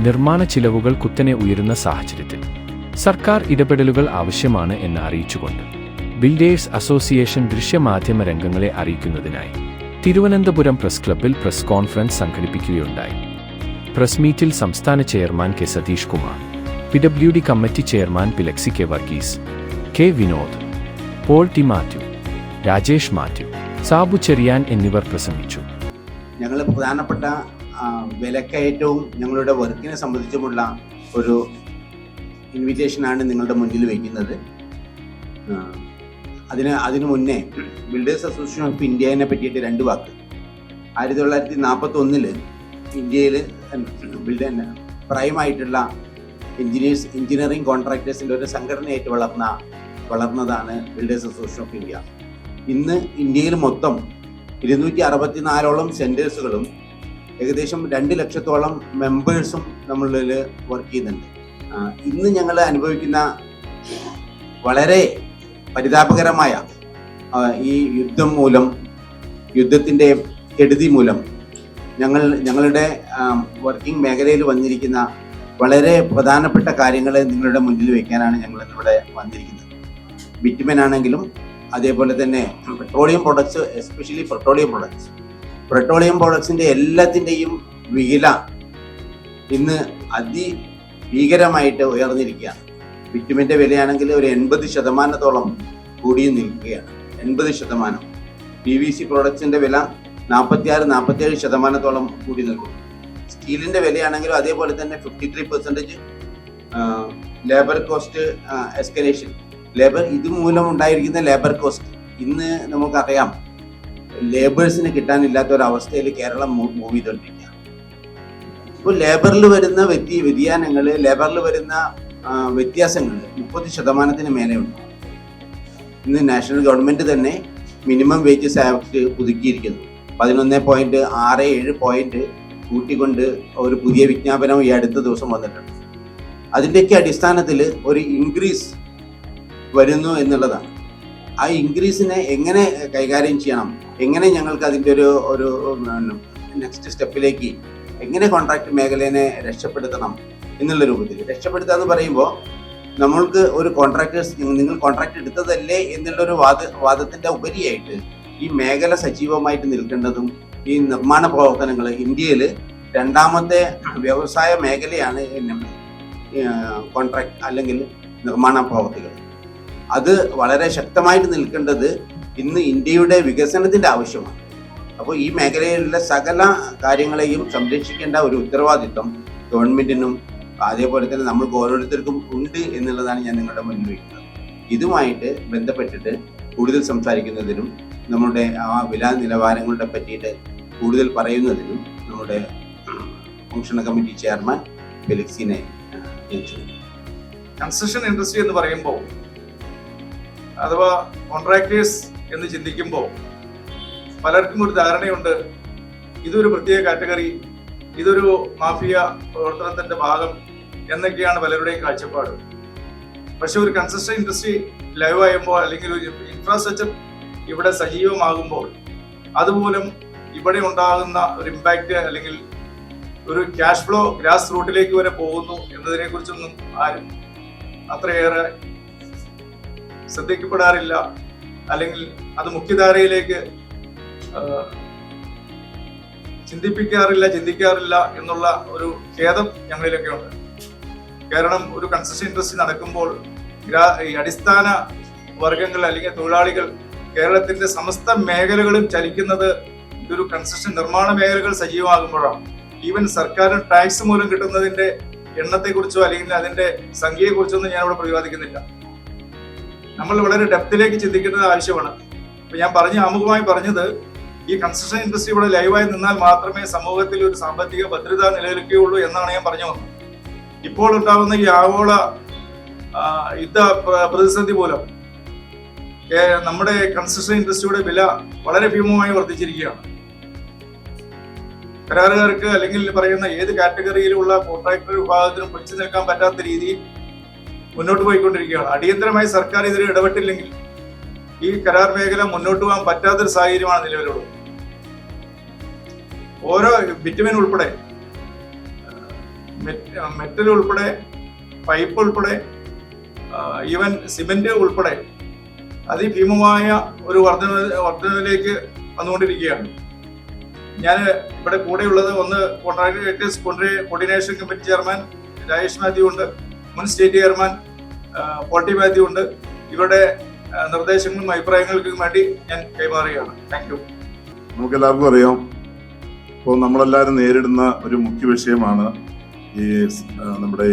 നിർമ്മാണ ചിലവുകൾ കുത്തനെ ഉയരുന്ന സാഹചര്യത്തിൽ സർക്കാർ ഇടപെടലുകൾ ആവശ്യമാണ് എന്ന് അറിയിച്ചുകൊണ്ട് ബിൽഡേഴ്സ് അസോസിയേഷൻ ദൃശ്യമാധ്യമ രംഗങ്ങളെ അറിയിക്കുന്നതിനായി തിരുവനന്തപുരം പ്രസ് ക്ലബ്ബിൽ പ്രസ് കോൺഫറൻസ് സംഘടിപ്പിക്കുകയുണ്ടായി. പ്രസ് മീറ്റിൽ സംസ്ഥാന chairman K Satheesh Kumar, PWD committee chairman Pilaxy K Varghese, K Vinod, Paul T Mathew, Rajesh Mathew, Sabu Cherian എന്നിവർ പ്രസംഗിച്ചു. ഞങ്ങൾ പ്രധാനപ്പെട്ട വിലക്കയറ്റവും ഞങ്ങളുടെ വർക്കിനെ സംബന്ധിച്ചുമുള്ള ഒരു ഇൻവിറ്റേഷനാണ് നിങ്ങളുടെ മുന്നിൽ വയ്ക്കുന്നത്. അതിനു മുന്നേ ബിൽഡേഴ്സ് അസോസിയേഷൻ ഓഫ് ഇന്ത്യനെ പറ്റിയിട്ട് 2 വാക്ക്. 1941 ഇന്ത്യയിൽ പ്രൈമായിട്ടുള്ള എഞ്ചിനീയറിംഗ് കോൺട്രാക്ടേഴ്സിൻ്റെ ഒരു സംഘടനയായിട്ട് വളർന്നതാണ് ബിൽഡേഴ്സ് അസോസിയേഷൻ ഓഫ് ഇന്ത്യ. ഇന്ന് ഇന്ത്യയിൽ മൊത്തം 264ഓളം സെൻറ്റേഴ്സുകളും ഏകദേശം 2 ലക്ഷത്തോളം മെമ്പേഴ്സും നമ്മളിൽ വർക്ക് ചെയ്യുന്നുണ്ട്. ഇന്ന് ഞങ്ങൾ അനുഭവിക്കുന്ന വളരെ പരിതാപകരമായ ഈ യുദ്ധത്തിൻ്റെ കെടുതി മൂലം ഞങ്ങളുടെ വർക്കിംഗ് മേഖലയിൽ വന്നിരിക്കുന്ന വളരെ പ്രധാനപ്പെട്ട കാര്യങ്ങൾ നിങ്ങളുടെ മുന്നിൽ വയ്ക്കാനാണ് ഞങ്ങൾ ഇന്നിവിടെ വന്നിരിക്കുന്നത്. ബിറ്റുമെൻ ആണെങ്കിലും അതേപോലെ തന്നെ പെട്രോളിയം പ്രൊഡക്ട്സ്, എസ്പെഷ്യലി പെട്രോളിയം പ്രൊഡക്ട്സിൻ്റെ എല്ലാത്തിൻ്റെയും വില ഇന്ന് അതിഭീകരമായിട്ട് ഉയർന്നിരിക്കുകയാണ്. ബിറ്റുമെൻ്റെ വിലയാണെങ്കിൽ ഒരു 80% കൂടി നിൽക്കുകയാണ്. 80%. PVC പ്രോഡക്ട്സിൻ്റെ വില 46-47% കൂടി നിൽക്കുന്നു. സ്റ്റീലിൻ്റെ വിലയാണെങ്കിലും അതേപോലെ തന്നെ 53% ലേബർ കോസ്റ്റ് എസ്കലേഷൻ. ഇതുമൂലം ഉണ്ടായിരിക്കുന്ന ലേബർ കോസ്റ്റ് ഇന്ന് നമുക്കറിയാം, ലേബേഴ്സിന് കിട്ടാനില്ലാത്ത ഒരവസ്ഥയിൽ കേരളം മൂവ് ചെയ്തുകൊണ്ടിരിക്കുകയാണ്. ഇപ്പോൾ ലേബറിൽ വരുന്ന വ്യതിയാനങ്ങൾ, ലേബറിൽ വരുന്ന വ്യത്യാസങ്ങൾ 30% മേലെ ഉണ്ട്. ഇന്ന് നാഷണൽ ഗവൺമെൻറ് തന്നെ മിനിമം വേജസ് ആക്ട് പുതുക്കിയിരിക്കുന്നു. 11.67 പോയിന്റ് കൂട്ടിക്കൊണ്ട് ഒരു പുതിയ വിജ്ഞാപനം ഈ അടുത്ത ദിവസം വന്നിട്ടുണ്ട്. അതിൻ്റെയൊക്കെ അടിസ്ഥാനത്തിൽ ഒരു ഇൻക്രീസ് വരുന്നു എന്നുള്ളതാണ്. ആ ഇൻക്രീസിനെ എങ്ങനെ കൈകാര്യം ചെയ്യണം, എങ്ങനെ ഞങ്ങൾക്ക് അതിൻ്റെ ഒരു നെക്സ്റ്റ് സ്റ്റെപ്പിലേക്ക് എങ്ങനെ കോൺട്രാക്ട് മേഖലയെ രക്ഷപ്പെടുത്തണം എന്നുള്ള രൂപത്തിൽ. രക്ഷപ്പെടുത്തുക എന്ന് പറയുമ്പോൾ നമ്മൾക്ക് ഒരു നിങ്ങൾ കോൺട്രാക്ട് എടുത്തതല്ലേ എന്നുള്ളൊരു വാദത്തിൻ്റെ ഉപരിയായിട്ട് ഈ മേഖല സജീവമായിട്ട് നിൽക്കേണ്ടതും, ഈ നിർമ്മാണ പ്രവർത്തനങ്ങൾ ഇന്ത്യയിൽ 2ാമത്തെ വ്യവസായ മേഖലയാണ് കോൺട്രാക്ട് അല്ലെങ്കിൽ നിർമ്മാണ പ്രവർത്തികൾ. അത് വളരെ ശക്തമായിട്ട് നിൽക്കേണ്ടത് ഇന്ന് ഇന്ത്യയുടെ വികസനത്തിൻ്റെ ആവശ്യമാണ്. അപ്പോൾ ഈ മേഖലയിലുള്ള സകല കാര്യങ്ങളെയും സംരക്ഷിക്കേണ്ട ഒരു ഉത്തരവാദിത്വം ഗവൺമെൻറ്റിനും അതേപോലെ തന്നെ നമ്മൾക്ക് ഓരോരുത്തർക്കും ഉണ്ട് എന്നുള്ളതാണ് ഞാൻ നിങ്ങളുടെ മുന്നിൽ വയ്ക്കുന്നത്. ഇതുമായിട്ട് ബന്ധപ്പെട്ടിട്ട് കൂടുതൽ സംസാരിക്കുന്നതിനും നമ്മുടെ ആ വില നിലവാരങ്ങളുടെ പറ്റിയിട്ട് കൂടുതൽ പറയുന്നതിനും നമ്മുടെ ഫംഗ്ഷൻ കമ്മിറ്റി ചെയർമാൻ ഫെലിക്സിനെ ക്ഷണിക്കുന്നു. കൺസ്ട്രക്ഷൻ ഇൻഡസ്ട്രി എന്ന് പറയുമ്പോൾ അഥവാ കോൺട്രാക്ടേഴ്സ് എന്ന് ചിന്തിക്കുമ്പോൾ പലർക്കും ഒരു ധാരണയുണ്ട്, ഇതൊരു പ്രത്യേക കാറ്റഗറി, ഇതൊരു മാഫിയ പ്രവർത്തനത്തിന്റെ ഭാഗം എന്നൊക്കെയാണ് പലരുടെയും കാഴ്ചപ്പാട്. പക്ഷെ ഒരു കൺസ്ട്രക്ഷൻ ഇൻഡസ്ട്രി ലൈവ് ആകുമ്പോൾ അല്ലെങ്കിൽ ഒരു ഇൻഫ്രാസ്ട്രക്ചർ ഇവിടെ സജീവമാകുമ്പോൾ അതുമൂലം ഇവിടെ ഉണ്ടാകുന്ന ഒരു ഇമ്പാക്റ്റ് അല്ലെങ്കിൽ ഒരു ക്യാഷ് ഫ്ലോ ഗ്രാസ് റൂട്ടിലേക്ക് വരെ പോകുന്നു എന്നതിനെ കുറിച്ചൊന്നും ആരും അത്രയേറെ ശ്രദ്ധിക്കപ്പെടാറില്ല, അല്ലെങ്കിൽ അത് മുഖ്യധാരയിലേക്ക് ചിന്തിക്കാറില്ല എന്നുള്ള ഒരു ഖേദം ഞങ്ങളിലൊക്കെ ഉണ്ട്. കാരണം ഒരു കൺസ്ട്രക്ഷൻ ഇൻഡസ്ട്രി നടക്കുമ്പോൾ ഈ അടിസ്ഥാന വർഗങ്ങൾ അല്ലെങ്കിൽ തൊഴിലാളികൾ കേരളത്തിന്റെ സമസ്ത മേഖലകളും ചലിക്കുന്നത് ഒരു കൺസ്ട്രക്ഷൻ നിർമ്മാണ മേഖലകൾ സജീവമാകുമ്പോഴാണ്. ഈവൻ സർക്കാരിന് ടാക്സ് മൂലം കിട്ടുന്നതിന്റെ എണ്ണത്തെക്കുറിച്ചോ അല്ലെങ്കിൽ അതിന്റെ സംഖ്യയെക്കുറിച്ചൊന്നും ഞാൻ ഇവിടെ പ്രതിപാദിക്കുന്നില്ല. നമ്മൾ വളരെ ഡെപ്തിലേക്ക് ചിന്തിക്കേണ്ടത് ആവശ്യമാണ്. ഇപ്പൊ ഞാൻ ആമുഖമായി പറഞ്ഞത്, ഈ കൺസ്ട്രക്ഷൻ ഇൻഡസ്ട്രി ഇവിടെ ലൈവായി നിന്നാൽ മാത്രമേ സമൂഹത്തിൽ ഒരു സാമ്പത്തിക ഭദ്രത നിലനിൽക്കുകയുള്ളൂ എന്നാണ് ഞാൻ പറഞ്ഞു വന്നത്. ഇപ്പോൾ ഉണ്ടാകുന്ന ഈ ആഗോള യുദ്ധ പ്രതിസന്ധി മൂലം നമ്മുടെ കൺസ്ട്രക്ഷൻ ഇൻഡസ്ട്രിയുടെ വില വളരെ ഭീമമായി വർദ്ധിച്ചിരിക്കുകയാണ്. കരാറുകാർക്ക് അല്ലെങ്കിൽ പറയുന്ന ഏത് കാറ്റഗറിയിലുള്ള കോൺട്രാക്ടർ വിഭാഗത്തിനും പിടിച്ചു നിൽക്കാൻ പറ്റാത്ത രീതിയിൽ മുന്നോട്ട് പോയിക്കൊണ്ടിരിക്കുകയാണ്. അടിയന്തരമായി സർക്കാർ ഇതിൽ ഇടപെട്ടില്ലെങ്കിൽ ഈ കരാർ മേഖല മുന്നോട്ട് പോകാൻ പറ്റാത്തൊരു സാഹചര്യമാണ് നിലവിലുള്ളത്. ഓരോ ബിറ്റുമെൻ ഉൾപ്പെടെ മെറ്റൽ ഉൾപ്പെടെ, പൈപ്പ് ഉൾപ്പെടെ, ഈവൻ സിമെന്റ് ഉൾപ്പെടെ അതിഭീമമായ ഒരു വർധനവിലേക്ക് വന്നുകൊണ്ടിരിക്കുകയാണ്. ഞാൻ ഇവിടെ കൂടെയുള്ളത് ഒന്ന് contractors coordination committee chairman Rajesh Mathew ഉണ്ട്, മുൻ സ്റ്റേറ്റ് ചെയർമാൻ പോൾട്ടി മാത്യു ഉണ്ട്. ഇവരുടെ നിർദ്ദേശങ്ങളും അഭിപ്രായങ്ങൾക്കും വേണ്ടി ഞാൻ കൈമാറുകയാണ്. Thank you. നമുക്കെല്ലാവർക്കും അറിയാം, ഇപ്പോൾ നമ്മളെല്ലാവരും നേരിടുന്ന ഒരു മുഖ്യ വിഷയമാണ് ഈ നമ്മുടെ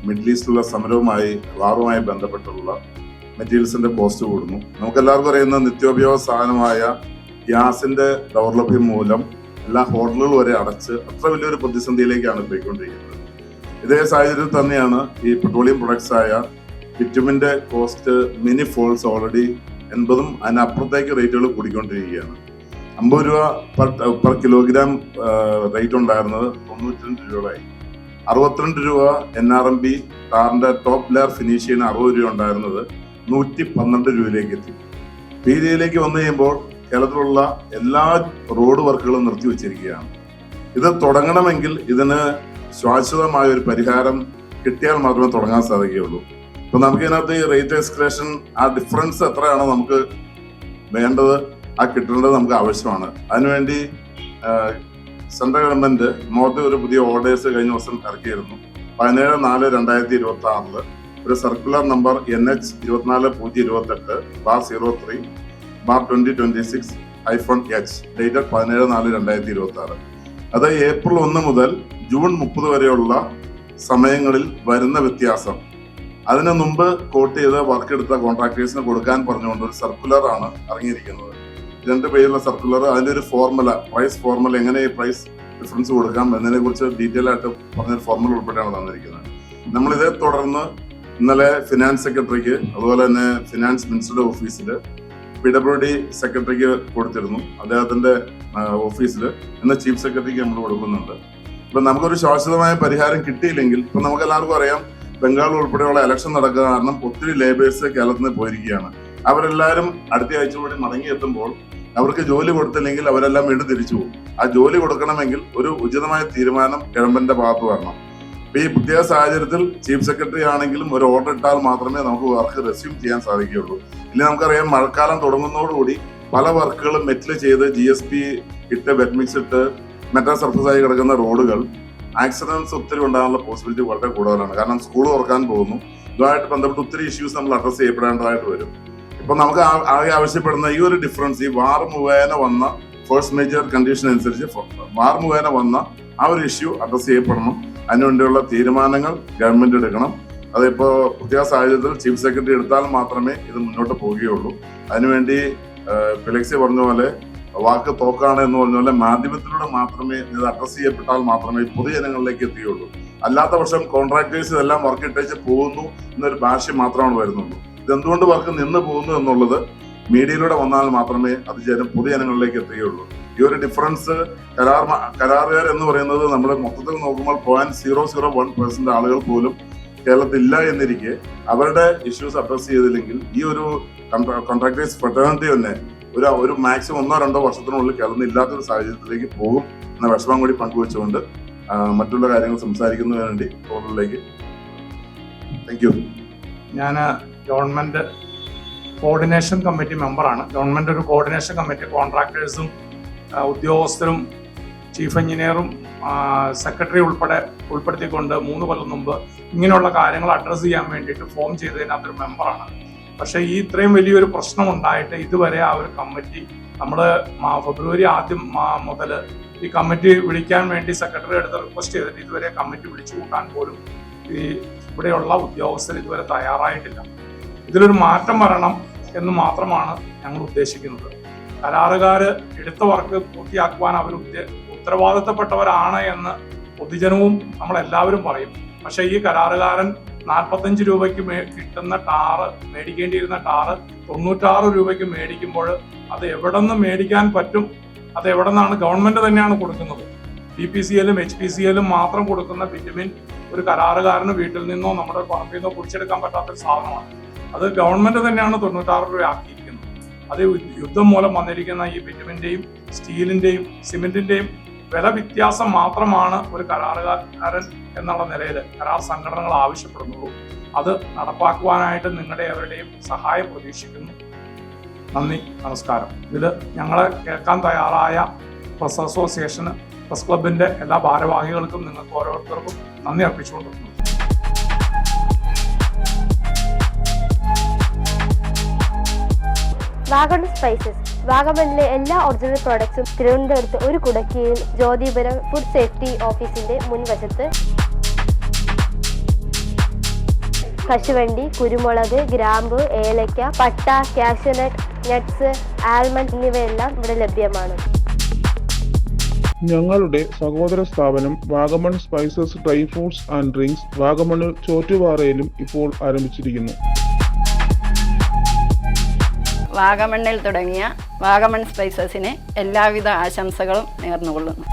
മിഡിൽ ഈസ്റ്റിലുള്ള സമരവുമായി വാറുമായി ബന്ധപ്പെട്ടുള്ള മെറ്റീരിയൽസിന്റെ കോസ്റ്റ് കൂടുന്നു. നമുക്കെല്ലാവർക്കും അറിയുന്ന നിത്യോപയോഗ സാധനമായ ഗ്യാസിന്റെ ദൗർലഭ്യം മൂലം എല്ലാ ഹോട്ടലുകൾ വരെ അടച്ച് അത്ര വലിയൊരു പ്രതിസന്ധിയിലേക്കാണ് പോയിക്കൊണ്ടിരിക്കുന്നത്. ഇതേ സാഹചര്യത്തിൽ തന്നെയാണ് ഈ പെട്രോളിയം പ്രൊഡക്ട്സ് ആയ ബിറ്റുമിന്റെ കോസ്റ്റ് മിനി ഫോൾസ് ഓൾറെഡി 80 അതിനപ്പുറത്തേക്ക് റേറ്റുകൾ കൂടിക്കൊണ്ടിരിക്കുകയാണ്. 50 രൂപ പെർ കിലോഗ്രാം റേറ്റ് ഉണ്ടായിരുന്നത് 92 രൂപയായി. 62 രൂപ NRMB കാറിന്റെ ടോപ്പ് ലെയർ ഫിനിഷ് ചെയ്യുന്ന 60 രൂപ ഉണ്ടായിരുന്നത് 112 രൂപയിലേക്ക് എത്തി. ഈ രീതിയിലേക്ക് വന്നു കഴിയുമ്പോൾ കേരളത്തിലുള്ള എല്ലാ റോഡ് വർക്കുകളും നിർത്തിവെച്ചിരിക്കുകയാണ്. ഇത് തുടങ്ങണമെങ്കിൽ ഇതിന് ശാശ്വതമായ ഒരു പരിഹാരം കിട്ടിയാൽ മാത്രമേ തുടങ്ങാൻ സാധിക്കുകയുള്ളൂ. ഇപ്പൊ നമുക്ക് ഇതിനകത്ത് ഈ റേറ്റ് എക്സ്കലേഷൻ ആ ഡിഫറൻസ് എത്രയാണോ നമുക്ക് വേണ്ടത്, ആ കിട്ടേണ്ടത് നമുക്ക് ആവശ്യമാണ്. അതിനുവേണ്ടി സെൻട്രൽ ഗവൺമെന്റ് നോർത്ത് ഒരു പുതിയ ഓർഡേഴ്സ് കഴിഞ്ഞ ദിവസം ഇറക്കിയിരുന്നു. 17/4/2026 ഒരു circular number NH 24/03/03/2026-H dated 17/4/2026. അത് ഏപ്രിൽ 1 മുതൽ ജൂൺ 30 വരെയുള്ള സമയങ്ങളിൽ വരുന്ന വ്യത്യാസം അതിന് മുമ്പ് കോട്ട് ചെയ്ത് വർക്ക് എടുത്ത കോൺട്രാക്ടേഴ്സിന് കൊടുക്കാൻ പറഞ്ഞുകൊണ്ട് ഒരു സർക്കുലർ ആണ് ഇറങ്ങിയിരിക്കുന്നത്. 2 പേജുള്ള സർക്കുലർ, അതിന്റെ ഒരു ഫോർമുല, പ്രൈസ് ഫോർമുല, എങ്ങനെ ഈ പ്രൈസ് ഡിഫറൻസ് കൊടുക്കാം എന്നതിനെ കുറിച്ച് ഡീറ്റെയിൽ ആയിട്ട് പറഞ്ഞൊരു ഫോർമുല ഉൾപ്പെടെയാണ് തന്നിരിക്കുന്നത്. നമ്മളിതേ തുടർന്ന് ഇന്നലെ ഫിനാൻസ് സെക്രട്ടറിക്ക്, അതുപോലെ തന്നെ ഫിനാൻസ് മിനിസ്റ്ററുടെ ഓഫീസിൽ, PWD സെക്രട്ടറിക്ക് കൊടുത്തിരുന്നു, അദ്ദേഹത്തിന്റെ ഓഫീസിൽ, ഇന്ന് ചീഫ് സെക്രട്ടറിക്ക് നമ്മൾ കൊടുക്കുന്നുണ്ട്. ഇപ്പൊ നമുക്കൊരു ശാശ്വതമായ പരിഹാരം കിട്ടിയില്ലെങ്കിൽ, ഇപ്പൊ നമുക്ക് എല്ലാവർക്കും അറിയാം, ബംഗാൾ ഉൾപ്പെടെയുള്ള ഇലക്ഷൻ നടക്കുക കാരണം ഒത്തിരി ലേബേഴ്സ് കേരളത്തിൽ നിന്ന് പോയിരിക്കുകയാണ്. അവരെല്ലാവരും അടുത്ത ആഴ്ച കൂടി മടങ്ങിയെത്തുമ്പോൾ അവർക്ക് ജോലി കൊടുത്തില്ലെങ്കിൽ അവരെല്ലാം വീണ്ടും തിരിച്ചു പോകും. ആ ജോലി കൊടുക്കണമെങ്കിൽ ഒരു ഉചിതമായ തീരുമാനം ഗവൺമെന്റിന്റെ ഭാഗത്ത് വരണം. ഇപ്പൊ ഈ പ്രത്യേക സാഹചര്യത്തിൽ ചീഫ് സെക്രട്ടറി ആണെങ്കിലും ഒരു ഓർഡർ ഇട്ടാൽ മാത്രമേ നമുക്ക് വർക്ക് റെസ്യൂം ചെയ്യാൻ സാധിക്കുകയുള്ളൂ. ഇല്ലെങ്കിൽ നമുക്കറിയാം, മഴക്കാലം തുടങ്ങുന്നതോടുകൂടി പല വർക്കുകളും മെറ്റൽ ചെയ്ത് GSP ഇട്ട് വെറ്റ് മിക്സ് ഇട്ട് മെറ്റാ സർഫസ് ആയി കിടക്കുന്ന റോഡുകൾ ആക്സിഡൻസ് ഒത്തിരി ഉണ്ടാകാനുള്ള പോസിബിലിറ്റി വളരെ കൂടുതലാണ്. കാരണം സ്കൂൾ തുറക്കാൻ പോകുന്നു, ഇതുമായിട്ട് ബന്ധപ്പെട്ട് ഒത്തിരി ഇഷ്യൂസ് നമ്മൾ അഡ്രസ് ചെയ്യപ്പെടേണ്ടതായിട്ട് വരും. ഇപ്പൊ നമുക്ക് ആകെ ആവശ്യപ്പെടുന്ന ഈ ഒരു ഡിഫറൻസ്, ഈ വാർ മുഖേന വന്ന ഫോഴ്സ് മേജർ കണ്ടീഷൻ അനുസരിച്ച് വാർ മുഖേന വന്ന ആ ഒരു ഇഷ്യൂ അഡ്രസ് ചെയ്യപ്പെടണം. അതിനുവേണ്ടിയുള്ള തീരുമാനങ്ങൾ ഗവൺമെന്റ് എടുക്കണം. അതിപ്പോ പ്രത്യേക സാഹചര്യത്തിൽ ചീഫ് സെക്രട്ടറി എടുത്താൽ മാത്രമേ ഇത് മുന്നോട്ട് പോവുകയുള്ളൂ. അതിനുവേണ്ടി ഫിലക്സി പറഞ്ഞ പോലെ വാക്ക് തോക്കാണ് എന്ന് പറഞ്ഞ പോലെ മാധ്യമത്തിലൂടെ മാത്രമേ ഇത് അഡ്രസ് ചെയ്യപ്പെട്ടാൽ മാത്രമേ പൊതുജനങ്ങളിലേക്ക് എത്തുകയുള്ളൂ. അല്ലാത്ത പക്ഷം കോൺട്രാക്ടേഴ്സ് ഇതെല്ലാം വർക്ക് ഇട്ടേച്ച് പോകുന്നു എന്നൊരു ഭാഷ്യം മാത്രമാണ് വരുന്നുള്ളൂ. ഇതെന്തുകൊണ്ട് വർക്ക് നിന്ന് പോകുന്നു എന്നുള്ളത് മീഡിയയിലൂടെ വന്നാൽ മാത്രമേ അത് പൊതുജനങ്ങളിലേക്ക് എത്തുകയുള്ളൂ. ഈ ഒരു ഡിഫറൻസ് കരാറുകാർ എന്ന് പറയുന്നത് നമ്മുടെ മൊത്തത്തിൽ നോക്കുമ്പോൾ 0.001% ആളുകൾ പോലും കേരളത്തിൽ ഇല്ല എന്നിരിക്കെ അവരുടെ ഇഷ്യൂസ് അഡ്രസ് ചെയ്തില്ലെങ്കിൽ ഈ ഒരു കോൺട്രാക്ടേഴ്സ് ഫെറ്റേണിറ്റി തന്നെ ഒരു മാക്സിമം 1-2 വർഷത്തിനുള്ളിൽ കേരളത്തിൽ ഇല്ലാത്തൊരു സാഹചര്യത്തിലേക്ക് പോകും എന്ന വിഷമം കൂടി പങ്കുവെച്ചുകൊണ്ട് മറ്റുള്ള കാര്യങ്ങൾ സംസാരിക്കുന്നതിന് വേണ്ടി ഫോണിലേക്ക്. Thank you. ഞാൻ ഗവൺമെന്റ് കോർഡിനേഷൻ കമ്മിറ്റി മെമ്പറാണ്. ഗവൺമെന്റ് ഒരു കോർഡിനേഷൻ കമ്മിറ്റി കോൺട്രാക്ടേഴ്സും ഉദ്യോഗസ്ഥരും ചീഫ് എഞ്ചിനീയറും സെക്രട്ടറി ഉൾപ്പെടുത്തിക്കൊണ്ട് 3 കൊല്ലം മുമ്പ് ഇങ്ങനെയുള്ള കാര്യങ്ങൾ അഡ്രസ്സ് ചെയ്യാൻ വേണ്ടിയിട്ട് ഫോം ചെയ്തതിനകത്തൊരു മെമ്പറാണ്. പക്ഷേ ഈ ഇത്രയും വലിയൊരു പ്രശ്നം ഉണ്ടായിട്ട് ഇതുവരെ ആ ഒരു കമ്മിറ്റി, നമ്മൾ ഫെബ്രുവരി ആദ്യം മുതൽ ഈ കമ്മിറ്റി വിളിക്കാൻ വേണ്ടി സെക്രട്ടറി അടുത്ത് റിക്വസ്റ്റ് ചെയ്തിട്ട് ഇതുവരെ കമ്മിറ്റി വിളിച്ചു കൂട്ടാൻ പോലും ഈ ഇവിടെയുള്ള ഉദ്യോഗസ്ഥർ ഇതുവരെ തയ്യാറായിട്ടില്ല. ഇതിലൊരു മാറ്റം വരണം എന്ന് മാത്രമാണ് ഞങ്ങൾ ഉദ്ദേശിക്കുന്നത്. കരാറുകാർ എടുത്ത വർക്ക് പൂർത്തിയാക്കുവാൻ അവർ ഉത്തരവാദിത്തപ്പെട്ടവരാണ് എന്ന് പൊതുജനവും നമ്മളെല്ലാവരും പറയും. പക്ഷേ ഈ കരാറുകാരൻ 45 രൂപയ്ക്ക് കിട്ടുന്ന ടാറ്, മേടിക്കേണ്ടിയിരുന്ന ടാറ് 96 രൂപയ്ക്ക് മേടിക്കുമ്പോൾ അത് എവിടെ നിന്ന് മേടിക്കാൻ പറ്റും? അത് എവിടെ നിന്നാണ്? ഗവൺമെന്റ് തന്നെയാണ് കൊടുക്കുന്നത്. BPCL-ഉം HPCL-ഉം മാത്രം കൊടുക്കുന്ന ബിറ്റുമിൻ ഒരു കരാറുകാരന് വീട്ടിൽ നിന്നോ നമ്മുടെ പറമ്പിൽ നിന്നോ കുടിച്ചെടുക്കാൻ പറ്റാത്തൊരു സാധനമാണ്. അത് ഗവൺമെന്റ് തന്നെയാണ് 96 രൂപ ആക്കിയിരിക്കുന്നത്. അത് യുദ്ധം മൂലം വന്നിരിക്കുന്ന ഈ ബിറ്റുമിന്റെയും സ്റ്റീലിന്റെയും സിമെന്റിന്റെയും വില വ്യത്യാസം മാത്രമാണ് ഒരു കരാറുകാരൻ എന്നുള്ള നിലയിൽ കരാർ സംഘടനകൾ ആവശ്യപ്പെടുന്നുള്ളൂ. അത് നടപ്പാക്കുവാനായിട്ട് നിങ്ങളുടെ അവരുടെയും സഹായം പ്രതീക്ഷിക്കുന്നു. നന്ദി, നമസ്കാരം. ഇതിൽ ഞങ്ങളെ കേൾക്കാൻ തയ്യാറായ പ്രസ് അസോസിയേഷന്, പ്രസ് ക്ലബിന്റെ എല്ലാ ഭാരവാഹികൾക്കും നിങ്ങൾക്ക് ഓരോരുത്തർക്കും നന്ദി അർപ്പിച്ചുകൊണ്ടിരുന്നു. വാഗമൺ സ്പൈസസ്. വാഗമണിലെ എല്ലാ ഒറിജിനൽ പ്രോഡക്ട്സും തിരുവനന്തപുരത്ത് ഒരു കുടക്കീഴിൽ ജ്യോതിപുരം ഫുഡ് സേഫ്റ്റി ഓഫീസിന്റെ മുൻവശത്ത്. കശുവണ്ടി, കുരുമുളക്, ഗ്രാമ്പു, ഏലക്ക, പട്ട, കാഷ്യൂനട്ട്, നട്ട്സ്, ആൽമണ്ട് എന്നിവയെല്ലാം ഇവിടെ ലഭ്യമാണ്. ഞങ്ങളുടെ സഹോദര സ്ഥാപനം Vagamon spices dry fruits and drinks വാഗമണിൽ ചോറ്റുപാറയിലും ഇപ്പോൾ ആരംഭിച്ചിരിക്കുന്നു. വാഗമണ്ണിൽ തുടങ്ങിയ വാഗമൺ സ്പൈസസിന് എല്ലാവിധ ആശംസകളും നേർന്നുകൊള്ളുന്നു.